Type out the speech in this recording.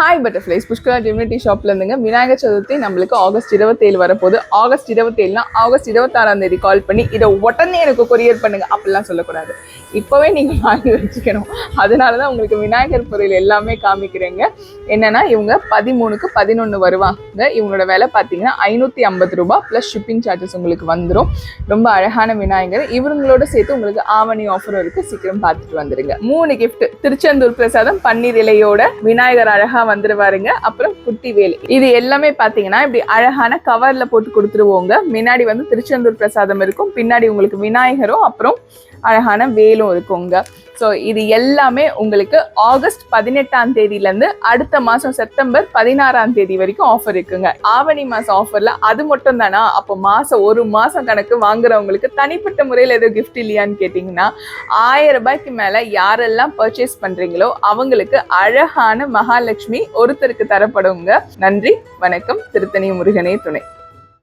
Hi butterflies Pushkara divinity ஷாப்ல இருந்துங்க. விநாயகர் சதுர்த்தி நம்மளுக்கு ஆகஸ்ட் 27 வரப்போகுது. ஆகஸ்ட் 27னா ஆகஸ்ட் 26ஆம் தேதி கால் பண்ணி இதை உடனே எனக்கு கொரியர் பண்ணுங்க அப்படிலாம் சொல்லக்கூடாது. இப்போவே நீங்கள் வாங்கி வச்சுக்கணும். அதனால தான் உங்களுக்கு விநாயகர் பொருள் எல்லாமே காமிக்கிறேங்க. என்னன்னா இவங்க 13க்கு 11 வருவாங்க. இவங்களோட விலை பார்த்தீங்கன்னா 550 ரூபாய் ப்ளஸ் ஷிப்பிங் சார்ஜஸ் உங்களுக்கு வந்துடும். ரொம்ப அழகான விநாயகர். இவங்களோட சேர்த்து உங்களுக்கு ஆவணி ஆஃபரும் இருக்கு. சீக்கிரம் பார்த்துட்டு வந்துடுங்க. 3 கிஃப்ட் திருச்செந்தூர் பிரசாதம் பன்னீர் இலையோட விநாயகர் அழகா வந்துருவாருங்க. அப்புறம் குட்டி வேலு. இது எல்லாமே பாத்தீங்கன்னா இப்படி அழகான கவர்ல போட்டு கொடுத்துருவோங்க. முன்னாடி வந்து திருச்செந்தூர் பிரசாதம் இருக்கும், பின்னாடி உங்களுக்கு விநாயகரும் அப்புறம் அழகான வேலும் இருக்குங்க. ஸோ இது எல்லாமே உங்களுக்கு ஆகஸ்ட் 18ஆம் தேதியிலேருந்து அடுத்த மாதம் செப்டம்பர் 16ஆம் தேதி வரைக்கும் ஆஃபர் இருக்குங்க. ஆவணி மாதம் ஆஃபரில் அது மட்டும் தானா? அப்போ ஒரு மாதம் கணக்கு வாங்குறவங்களுக்கு தனிப்பட்ட முறையில் ஏதோ கிஃப்ட் இல்லையான்னு கேட்டிங்கன்னா 1000 ரூபாய்க்கு மேலே யாரெல்லாம் பர்ச்சேஸ் பண்ணுறீங்களோ அவங்களுக்கு அழகான மகாலட்சுமி ஒருத்தருக்கு தரப்படுங்க. நன்றி, வணக்கம். திருத்தணி முருகனே துணை.